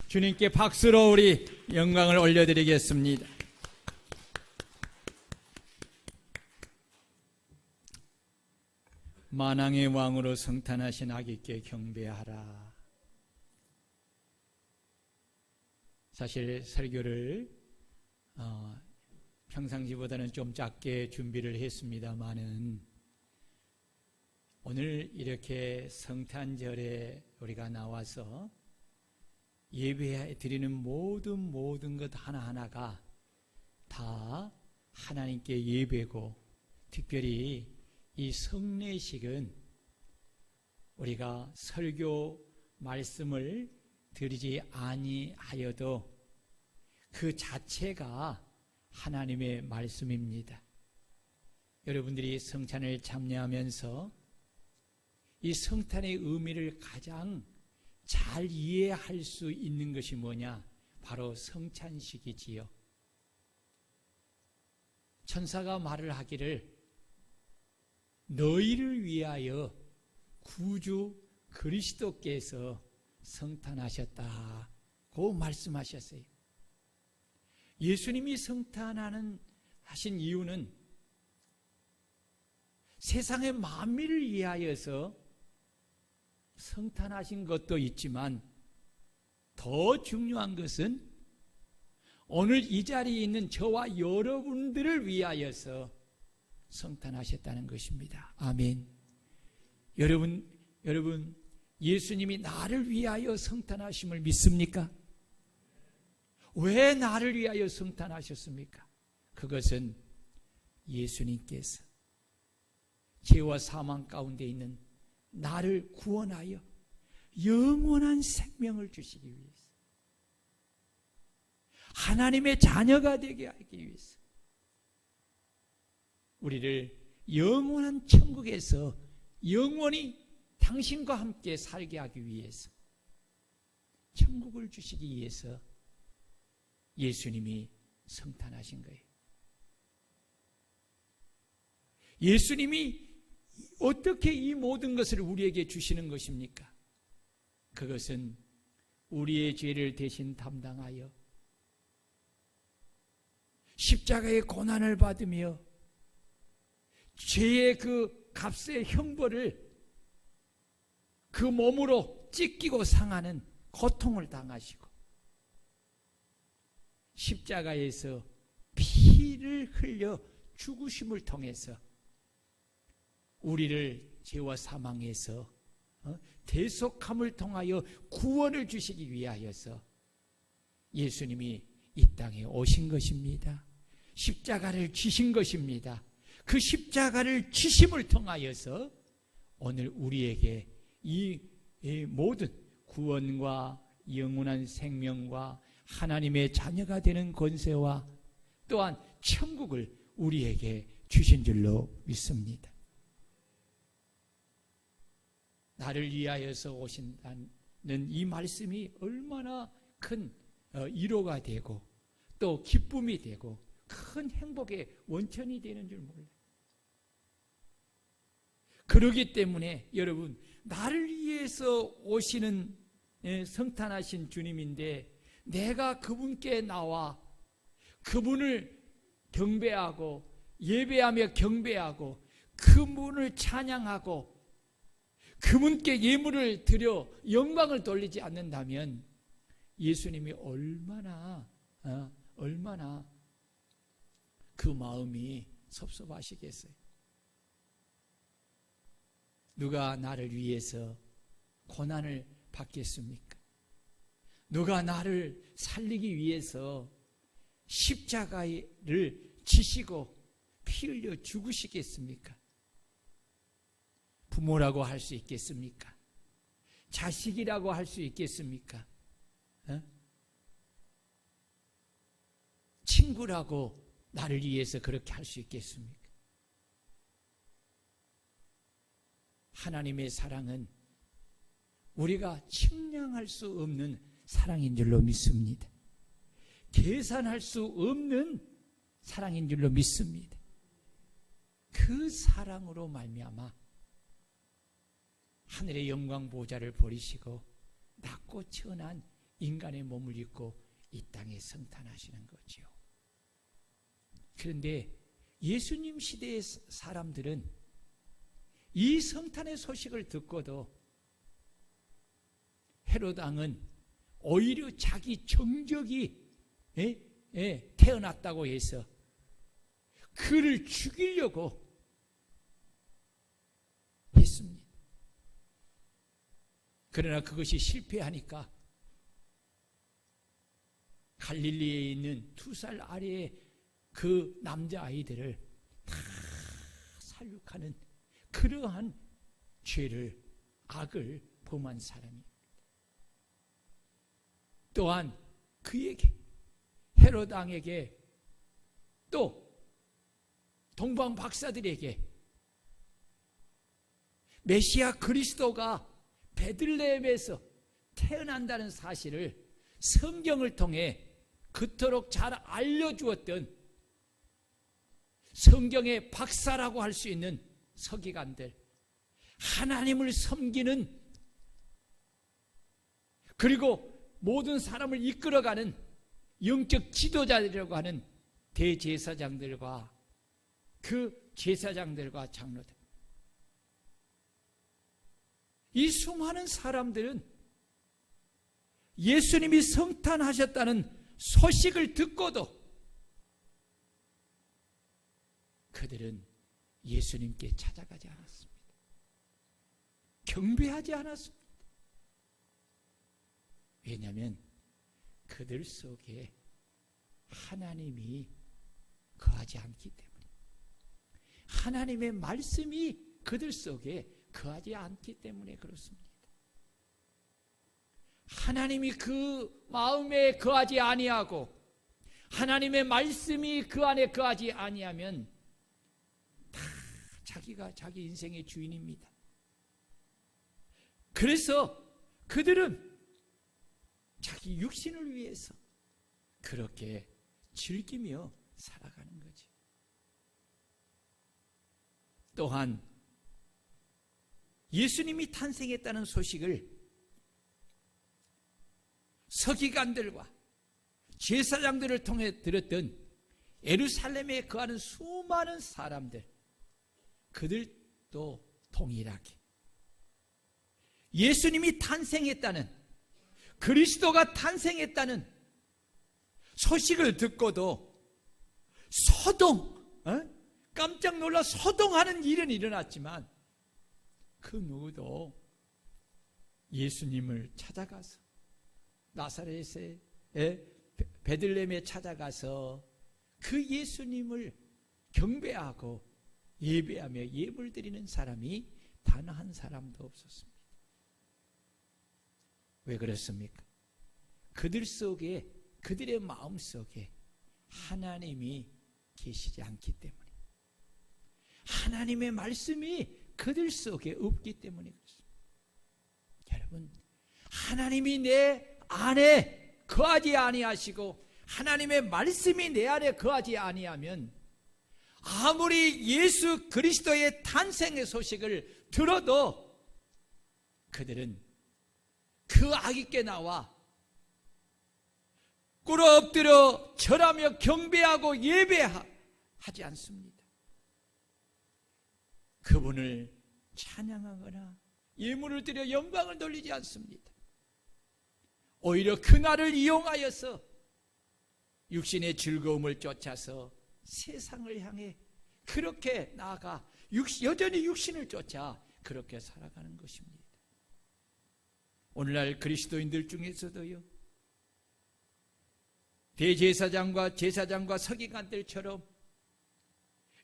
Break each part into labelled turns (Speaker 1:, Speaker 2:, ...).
Speaker 1: 주님께 박수로 우리 영광을 올려드리겠습니다. 만왕의 왕으로 성탄하신 아기께 경배하라. 사실 설교를 평상시보다는 좀 작게 준비를 했습니다마는 오늘 이렇게 성탄절에 우리가 나와서 예배 드리는 모든 것 하나하나가 다 하나님께 예배고, 특별히 이 성례식은 우리가 설교 말씀을 드리지 아니하여도 그 자체가 하나님의 말씀입니다. 여러분들이 성찬을 참여하면서 이 성탄의 의미를 가장 잘 이해할 수 있는 것이 뭐냐? 바로 성찬식이지요. 천사가 말을 하기를 너희를 위하여 구주 그리스도께서 성탄하셨다고 말씀하셨어요. 예수님이 하신 이유는 세상의 만민을 위하여서 성탄하신 것도 있지만 더 중요한 것은 오늘 이 자리에 있는 저와 여러분들을 위하여서 성탄하셨다는 것입니다. 아멘. 여러분 예수님이 나를 위하여 성탄하심을 믿습니까? 왜 나를 위하여 성탄하셨습니까? 그것은 예수님께서 죄와 사망 가운데 있는 나를 구원하여 영원한 생명을 주시기 위해서, 하나님의 자녀가 되게 하기 위해서, 우리를 영원한 천국에서 영원히 당신과 함께 살게 하기 위해서, 천국을 주시기 위해서 예수님이 성탄하신 거예요. 예수님이 어떻게 이 모든 것을 우리에게 주시는 것입니까? 그것은 우리의 죄를 대신 담당하여 십자가의 고난을 받으며 죄의 그 값의 형벌을 그 몸으로 찢기고 상하는 고통을 당하시고 십자가에서 피를 흘려 죽으심을 통해서 우리를 죄와 사망에서 대속함을 통하여 구원을 주시기 위하여서 예수님이 이 땅에 오신 것입니다. 십자가를 지신 것입니다. 그 십자가를 지심을 통하여서 오늘 우리에게 이 모든 구원과 영원한 생명과 하나님의 자녀가 되는 권세와 또한 천국을 우리에게 주신 줄로 믿습니다. 나를 위하여서 오신다는 이 말씀이 얼마나 큰 위로가 되고 또 기쁨이 되고 큰 행복의 원천이 되는 줄 몰라요. 그러기 때문에 여러분, 나를 위해서 오시는 성탄하신 주님인데 내가 그분께 나와 그분을 경배하고 예배하며 경배하고 그분을 찬양하고 그분께 예물을 드려 영광을 돌리지 않는다면 예수님이 얼마나 그 마음이 섭섭하시겠어요. 누가 나를 위해서 고난을 받겠습니까? 누가 나를 살리기 위해서 십자가를 지시고 피 흘려 죽으시겠습니까? 부모라고 할 수 있겠습니까? 자식이라고 할 수 있겠습니까? 친구라고 나를 위해서 그렇게 할 수 있겠습니까? 하나님의 사랑은 우리가 측량할 수 없는 사랑인 줄로 믿습니다. 계산할 수 없는 사랑인 줄로 믿습니다. 그 사랑으로 말미암아 하늘의 영광 보좌를 버리시고 낮고 천한 인간의 몸을 입고 이 땅에 성탄하시는 거지요. 그런데 예수님 시대의 사람들은 이 성탄의 소식을 듣고도 헤롯 왕은 오히려 자기 정적이 태어났다고 해서 그를 죽이려고 했습니다. 그러나 그것이 실패하니까 갈릴리에 있는 2살 아래의 그 남자아이들을 다 살육하는 그러한 죄를, 악을 범한 사람입니다. 또한 그에게, 헤롯 왕에게, 또 동방 박사들에게 메시아 그리스도가 베들레헴에서 태어난다는 사실을 성경을 통해 그토록 잘 알려주었던 성경의 박사라고 할 수 있는 서기관들, 하나님을 섬기는, 그리고 모든 사람을 이끌어가는 영적 지도자들이라고 하는 대제사장들과 그 제사장들과 장로들, 이 수많은 사람들은 예수님이 성탄하셨다는 소식을 듣고도 그들은 예수님께 찾아가지 않았습니다. 경배하지 않았습니다. 왜냐하면 그들 속에 하나님이 거하지 않기 때문에, 하나님의 말씀이 그들 속에 거하지 않기 때문에 그렇습니다. 하나님이 그 마음에 거하지 아니하고 하나님의 말씀이 그 안에 거하지 아니하면 다 자기가 자기 인생의 주인입니다. 그래서 그들은 자기 육신을 위해서 그렇게 즐기며 살아가는 거지. 또한 예수님이 탄생했다는 소식을 서기관들과 제사장들을 통해 들었던 예루살렘에 거하는 수많은 사람들, 그들도 동일하게 예수님이 탄생했다는, 그리스도가 탄생했다는 소식을 듣고도 깜짝 놀라 소동하는 일은 일어났지만 그 누구도 예수님을 찾아가서 나사렛의 베들레헴에 찾아가서 그 예수님을 경배하고 예배하며 예물 드리는 사람이 단 한 사람도 없었습니다. 왜 그렇습니까? 그들 속에, 그들의 마음 속에 하나님이 계시지 않기 때문에, 하나님의 말씀이 그들 속에 없기 때문에 그렇습니다. 여러분, 하나님이 내 안에 거하지 아니하시고 하나님의 말씀이 내 안에 거하지 아니하면 아무리 예수 그리스도의 탄생의 소식을 들어도 그들은 그 아기께 나와 꿇어 엎드려 절하며 경배하고 예배하지 않습니다. 그분을 찬양하거나 예물을 드려 영광을 돌리지 않습니다. 오히려 그날을 이용하여서 육신의 즐거움을 쫓아서 세상을 향해 그렇게 나아가 여전히 육신을 쫓아 그렇게 살아가는 것입니다. 오늘날 그리스도인들 중에서도요, 대제사장과 제사장과 서기관들처럼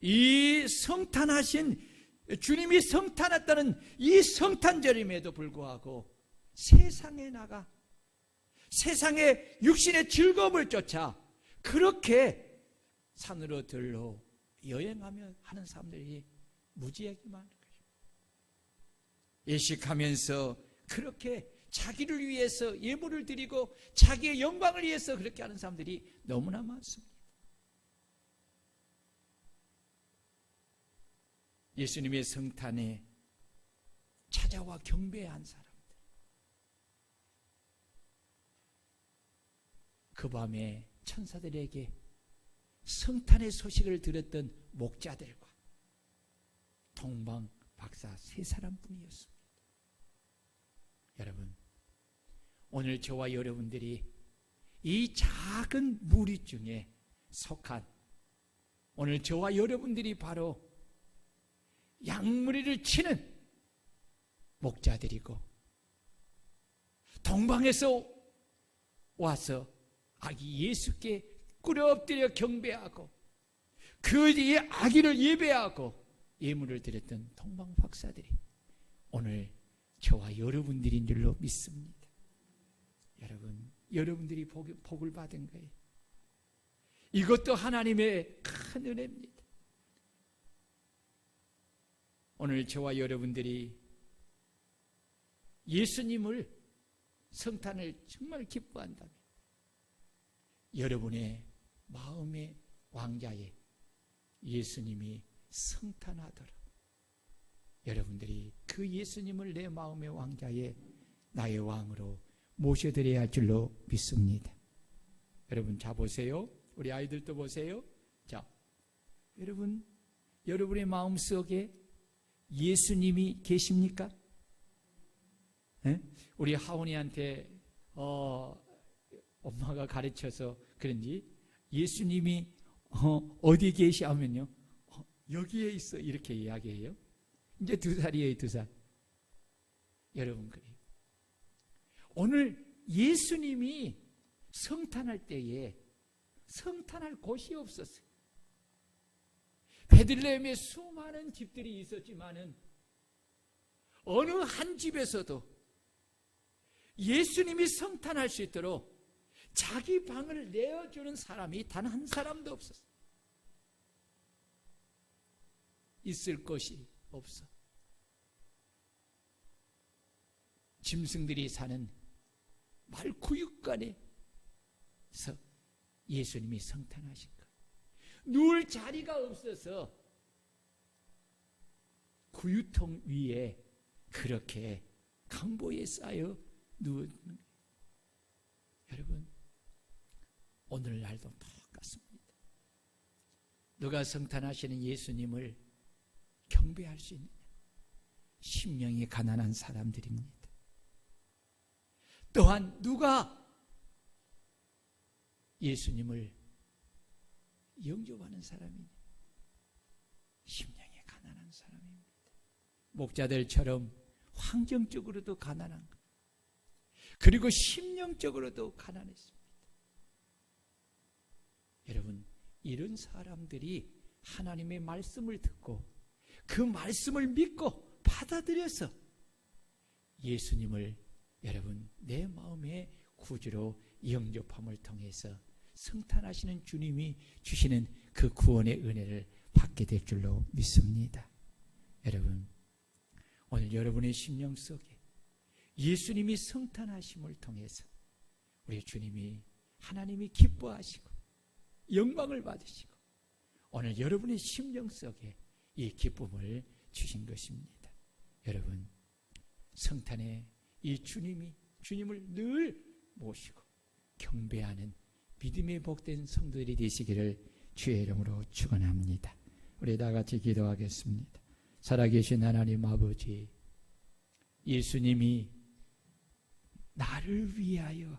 Speaker 1: 이 성탄하신 주님이 성탄했다는 이 성탄절임에도 불구하고 세상에 나가 세상의 육신의 즐거움을 쫓아 그렇게 산으로 들로 여행하며 하는 사람들이 무지하게 많은 것입니다. 예식하면서 그렇게 자기를 위해서 예물을 드리고 자기의 영광을 위해서 그렇게 하는 사람들이 너무나 많습니다. 예수님의 성탄에 찾아와 경배한 사람들, 그 밤에 천사들에게 성탄의 소식을 들었던 목자들과 동방 박사 세 사람뿐이었습니다. 여러분, 오늘 저와 여러분들이 이 작은 무리 중에 속한, 오늘 저와 여러분들이 바로 양무리를 치는 목자들이고, 동방에서 와서 아기 예수께 꿇어 엎드려 경배하고 그 아기를 예배하고 예물을 드렸던 동방 박사들이 오늘 저와 여러분들인 줄로 믿습니다. 여러분, 여러분들이 복을 받은 거예요. 이것도 하나님의 큰 은혜입니다. 오늘 저와 여러분들이 예수님을, 성탄을 정말 기뻐한다면 여러분의 마음의 왕자에 예수님이 성탄하도록 여러분들이 그 예수님을 내 마음의 왕자에 나의 왕으로 모셔드려야 할 줄로 믿습니다. 여러분, 자 보세요. 우리 아이들도 보세요. 자, 여러분, 여러분의 마음속에 예수님이 계십니까? 네? 우리 하원이한테 엄마가 가르쳐서 그런지 예수님이 어디 계시 하면요, 여기에 있어, 이렇게 이야기해요. 이제 2살이에요, 2살. 여러분, 그래요. 오늘 예수님이 성탄할 때에 성탄할 곳이 없었어요. 베들레헴에 수많은 집들이 있었지만은 어느 한 집에서도 예수님이 성탄할 수 있도록 자기 방을 내어주는 사람이 단 한 사람도 없었어요. 있을 것이 없어. 짐승들이 사는 말구육간에서 예수님이 성탄하신 거예요. 누울 자리가 없어서 구유통 위에 그렇게 강보에 쌓여 누운 거예요. 여러분, 오늘날도 똑같습니다. 누가 성탄하시는 예수님을 경배할 수 있느냐? 심령이 가난한 사람들입니다. 또한 누가 예수님을 영접하는 사람이냐? 심령이 가난한 사람입니다. 목자들처럼 환경적으로도 가난한 것, 그리고 심령적으로도 가난했습니다. 여러분, 이런 사람들이 하나님의 말씀을 듣고 그 말씀을 믿고 받아들여서 예수님을 여러분 내 마음의 구주로 영접함을 통해서 성탄하시는 주님이 주시는 그 구원의 은혜를 받게 될 줄로 믿습니다. 여러분, 오늘 여러분의 심령 속에 예수님이 성탄하심을 통해서 우리 주님이, 하나님이 기뻐하시고 영광을 받으시고 오늘 여러분의 심령 속에 이 기쁨을 주신 것입니다. 여러분, 성탄에 이 주님을 늘 모시고 경배하는 믿음의 복된 성도들이 되시기를 주의 이름으로 축원합니다. 우리 다 같이 기도하겠습니다. 살아계신 하나님 아버지, 예수님이 나를 위하여